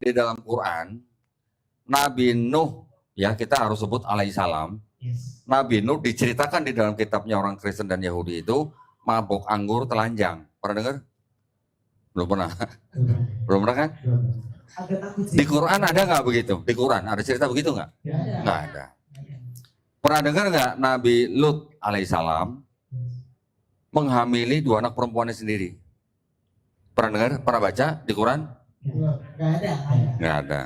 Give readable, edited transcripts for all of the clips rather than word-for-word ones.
di dalam Quran, Nabi Nuh, ya kita harus sebut alaihissalam. Nabi Nuh diceritakan di dalam kitabnya orang Kristen dan Yahudi itu mabok anggur telanjang. Pernah dengar? Belum pernah. Belum pernah kan? Di Quran ada nggak begitu? Di Quran ada cerita begitu nggak? Nggak ada. Pernah dengar nggak Nabi Lut alaihissalam menghamili 2 anak perempuannya sendiri? Pernah dengar? Pernah baca di Quran? Nggak ada.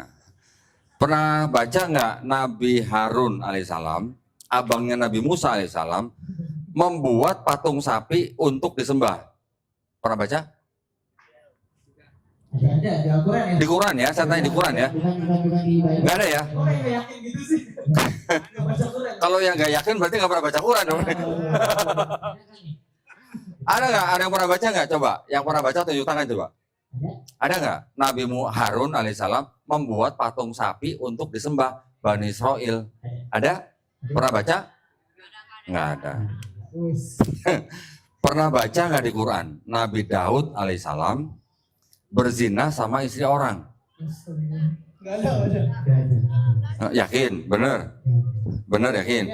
Pernah baca nggak Nabi Harun alaihissalam, abangnya Nabi Musa alaihissalam, membuat patung sapi untuk disembah? Pernah baca? Ada di Al-Quran ya? Di Quran ya, saya tanya di Quran ya. Nggak ada ya? Kalau yang nggak yakin berarti nggak pernah baca Quran dong. Ada nggak? Ada yang pernah baca nggak? Coba, yang pernah baca tunjuk tangan coba. Ada nggak? Nabi Harun alaihissalam membuat patung sapi untuk disembah Bani Israel. Ada? Pernah baca? Nggak ada. Pernah baca nggak di Quran? Nabi Daud alaihissalam berzina sama istri orang. Yakin? Bener? Bener yakin?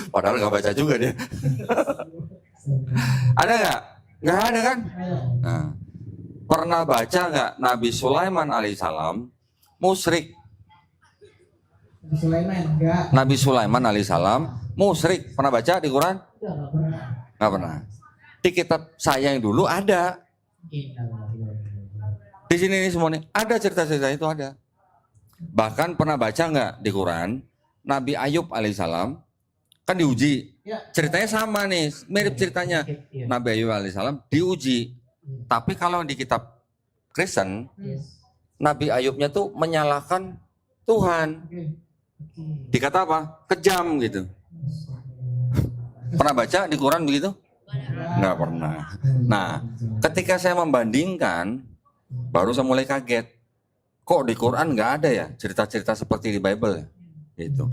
Padahal nggak baca juga dia. Ada nggak? Nggak ada kan? Nah, pernah baca nggak Nabi Sulaiman alaihissalam musyrik? Nabi Sulaiman alaihissalam musyrik. Pernah baca di Quran? Nggak pernah. Di kitab saya yang dulu ada. Di sini nih semua nih ada cerita-cerita itu ada. Bahkan pernah baca nggak di Quran Nabi Ayub alaihissalam kan diuji. Ceritanya sama nih, mirip ceritanya. Nabi Ayub alaihissalam diuji. Tapi kalau di kitab Kristen, Nabi Ayubnya tuh menyalahkan Tuhan. Dikata apa? Kejam gitu. Pernah baca di Quran begitu? Nggak pernah. Nah, ketika saya membandingkan, baru saya mulai kaget. Kok di Quran nggak ada ya cerita-cerita seperti di Bible ya? Gitu.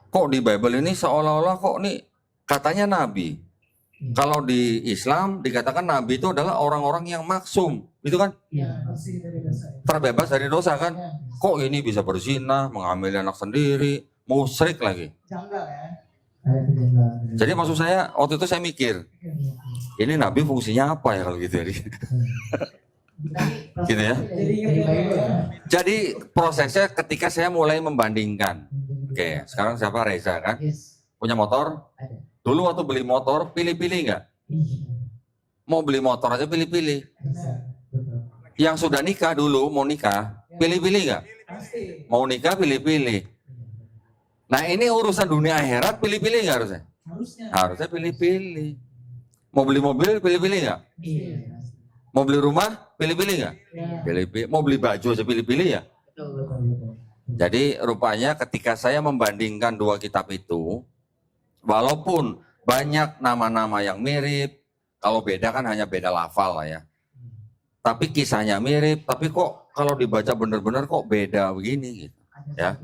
Kok di Bible ini seolah-olah kok nih katanya Nabi. Kalau di Islam dikatakan Nabi itu adalah orang-orang yang maksum, itu kan? Terbebas dari dosa kan? Kok ini bisa berzina, mengambil anak sendiri, musyrik lagi. Jadi maksud saya waktu itu saya mikir, ini Nabi fungsinya apa ya kalau gitu ya? Gitu ya. Jadi prosesnya ketika saya mulai membandingkan. Oke, sekarang siapa? Reza kan? Punya motor? Dulu waktu beli motor pilih-pilih nggak? Mau beli motor aja pilih-pilih. Yang sudah nikah dulu mau nikah pilih-pilih nggak? Mau nikah pilih-pilih. Nah ini urusan dunia akhirat pilih-pilih nggak harusnya? Harusnya pilih-pilih. Mau beli mobil pilih-pilih nggak? Mau beli rumah pilih-pilih nggak? Pilih-pilih. Mau beli baju aja pilih-pilih ya? Jadi rupanya ketika saya membandingkan 2 kitab itu, walaupun banyak nama-nama yang mirip, kalau beda kan hanya beda lafal lah ya. Tapi kisahnya mirip, tapi kok kalau dibaca benar-benar kok beda begini gitu. Ya.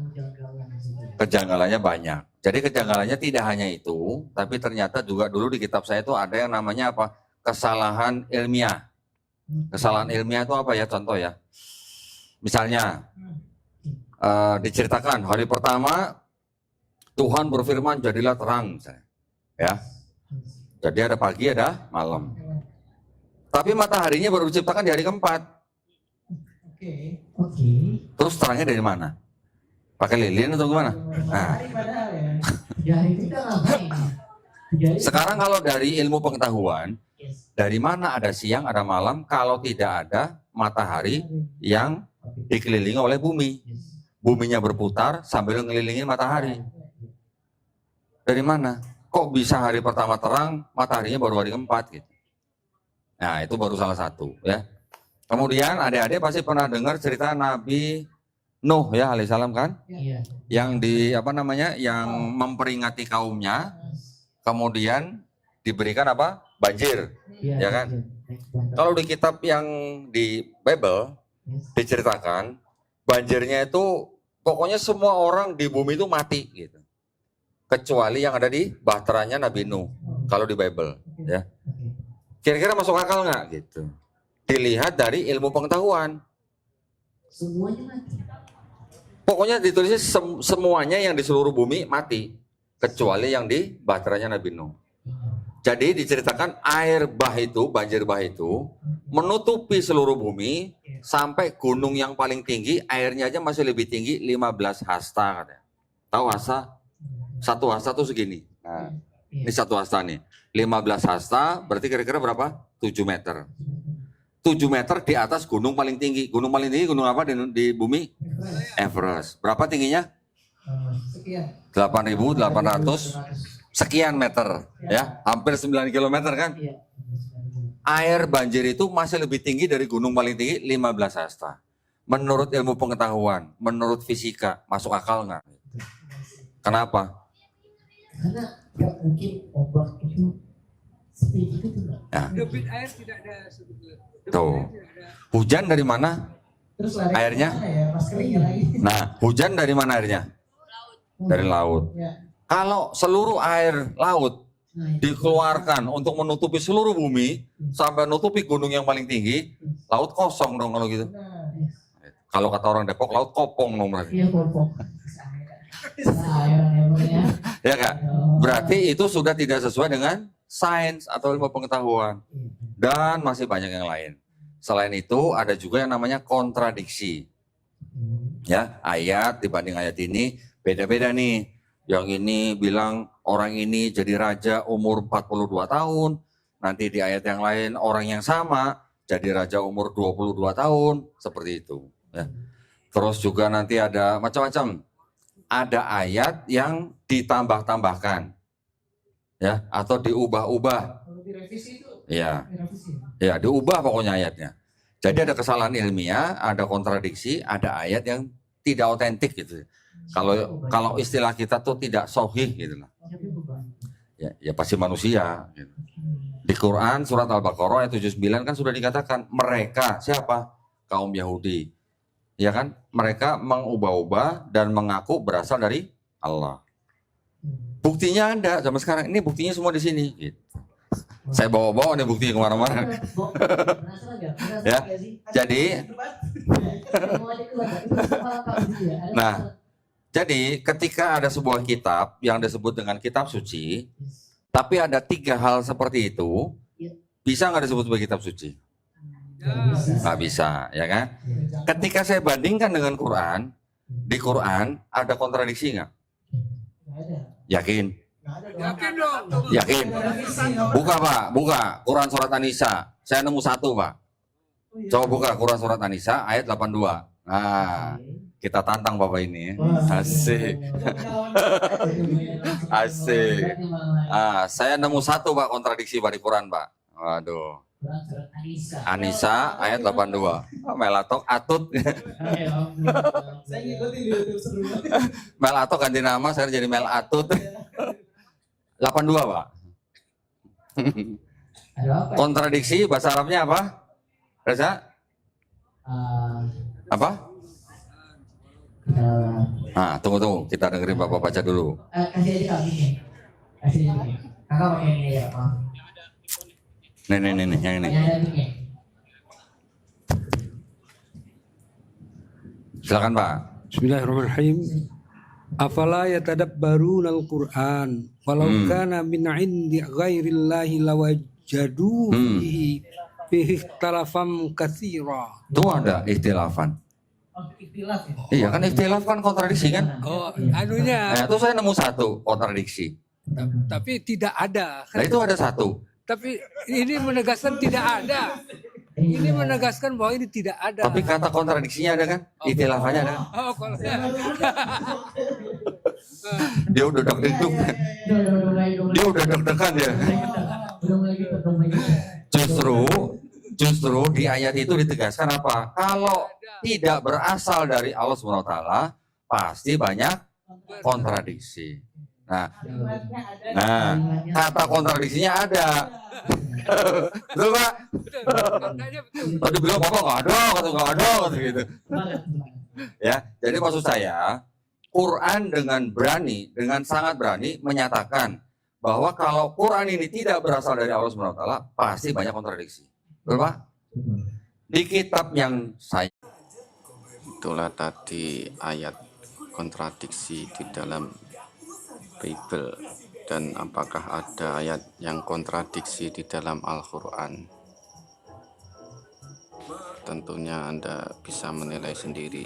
Kejanggalannya banyak. Jadi kejanggalannya tidak hanya itu, tapi ternyata juga dulu di kitab saya itu ada yang namanya apa? Kesalahan ilmiah. Kesalahan ilmiah itu apa ya? Contoh ya. Misalnya diceritakan hari pertama Tuhan berfirman jadilah terang misalnya. Ya. Jadi ada pagi ada malam. Tapi mataharinya baru diciptakan di hari keempat. Terus terangnya dari mana? Pakai lilin atau gimana? Nah. Sekarang kalau dari ilmu pengetahuan, dari mana ada siang, ada malam, kalau tidak ada matahari yang dikelilingi oleh bumi. Buminya berputar sambil mengelilingi matahari. Dari mana? Kok bisa hari pertama terang, mataharinya baru hari keempat gitu. Nah itu baru salah satu ya. Kemudian adik-adik pasti pernah dengar cerita Nabi Nuh ya alaihissalam kan? Yang yang memperingati kaumnya, kemudian diberikan apa? Banjir, ya kan? Kalau di kitab yang di Bible diceritakan banjirnya itu pokoknya semua orang di bumi itu mati gitu, kecuali yang ada di bahteranya Nabi Nuh. Kalau di Bible, ya. Kira-kira masuk akal nggak gitu? Dilihat dari ilmu pengetahuan. Semuanya mati. Pokoknya ditulisnya semuanya yang di seluruh bumi mati, kecuali yang di bahteranya Nabi Nuh. Jadi diceritakan air bah itu, banjir bah itu menutupi seluruh bumi sampai gunung yang paling tinggi airnya aja masih lebih tinggi 15 hasta katanya. Tahu hasta? Satu hasta tuh segini. Nah, ini satu hasta nih. 15 hasta berarti kira-kira berapa? 7 meter. 7 meter di atas gunung paling tinggi. Gunung paling tinggi gunung apa di bumi? Everest. Berapa tingginya? Sekian. 8.800 sekian meter. Ya, hampir 9 kilometer kan? Air banjir itu masih lebih tinggi dari gunung paling tinggi 15 hasta. Menurut ilmu pengetahuan, menurut fisika, masuk akal nggak? Kenapa? Karena nggak mungkin ombak itu setinggi itu nggak. Ya. Debit air tidak ada sebetulnya. Tuh. Hujan dari mana? Terus lari Airnya? kemana ya, pas keringnya lagi. Nah, hujan dari mana airnya? Dari laut. Ya. Kalau seluruh air laut Nah, itu. dikeluarkan untuk menutupi seluruh bumi sampai nutupi gunung yang paling tinggi, laut kosong dong kalau gitu. Nah, Kalau kata orang Depok, laut kopong dong berarti. iya popok. Sayang ya. Ya Kak? Berarti itu sudah tidak sesuai dengan sains atau ilmu pengetahuan. Dan masih banyak yang lain. Selain itu ada juga yang namanya kontradiksi. Ya, ayat dibanding ayat ini beda-beda nih. Yang ini bilang orang ini jadi raja umur 42 tahun. Nanti di ayat yang lain orang yang sama jadi raja umur 22 tahun. Seperti itu. Ya. Terus juga nanti ada macam-macam. Ada ayat yang ditambah-tambahkan. Ya, atau diubah-ubah. Kalau direvisi itu. Ya. Direvisi. Ya, diubah pokoknya ayatnya. Jadi ada kesalahan ilmiah, ada kontradiksi, ada ayat yang tidak otentik gitu. Kalau istilah kita tuh tidak sahih gitu lah. Ya pasti manusia. Gitu. Di Quran surat Al-Baqarah ayat 79 kan sudah dikatakan mereka siapa? Kaum Yahudi. Ya kan? Mereka mengubah-ubah dan mengaku berasal dari Allah. Buktinya ada zaman sekarang. Ini buktinya semua di sini. Gitu. Saya bawa-bawa nih buktinya kemana-mana. Ya, jadi, nah, jadi ketika ada sebuah kitab yang disebut dengan kitab suci, tapi ada 3 hal seperti itu, bisa nggak disebut sebagai kitab suci? Nggak bisa, ya kan? Ketika saya bandingkan dengan Quran, di Quran ada kontradiksi nggak? Yakin? Yakin dong. Yakin? Buka Pak, buka Quran surat An-Nisa. Saya nemu 1 Pak. Coba buka Quran surat An-Nisa ayat 82. Nah, kita tantang Bapak ini. Asik. Asik. Saya nemu 1 Pak kontradiksi Pak di Quran Pak. Waduh. An-Nisa ayat 82. Melatok atut. Melatok ganti nama, saya jadi Mel Atut. 82 Pak. Kontradiksi bahasa Arabnya apa? Reza? Apa? Nah, tunggu. Kita dengerin Bapak baca dulu. Kasih aja kami nih. Kasih aja nih. Kakak pakai ini ya, Pak. Nih, yang ini. Silakan Pak. Bismillahirrahmanirrahim. Afala yatadabbaruna al-Qur'an walau kana min 'indi ghairillahi lawajadu fihi ikhtilafan katsira. Itu ada ikhtilafan. Ikhtilaf ya. Iya kan ikhtilaf kan kontradiksi kan? Oh, anunya. Nah, itu saya nemu 1 kontradiksi. Tapi tidak ada. Nah, itu ada 1. Tapi ini menegaskan tidak ada. Ini menegaskan bahwa ini tidak ada. Tapi kata kontradiksinya ada kan? Ikhtilafannya ada. Oh, kalau Dia udah deg-deg. Dia udah deg-degan ya. Justru di ayat itu ditegaskan apa? Kalau tidak berasal dari Allah SWT, pasti banyak kontradiksi. Nah, kata kontradiksinya ada. Betul Pak? Tadi bilang Bapak nggak ada, gitu. Ya, jadi maksud saya, Quran dengan sangat berani menyatakan bahwa kalau Quran ini tidak berasal dari Allah SWT, pasti banyak kontradiksi. Betul Pak? Di kitab yang saya Itulah tadi ayat kontradiksi di dalam Bible, dan apakah ada ayat yang kontradiksi di dalam Al-Quran? Tentunya Anda bisa menilai sendiri.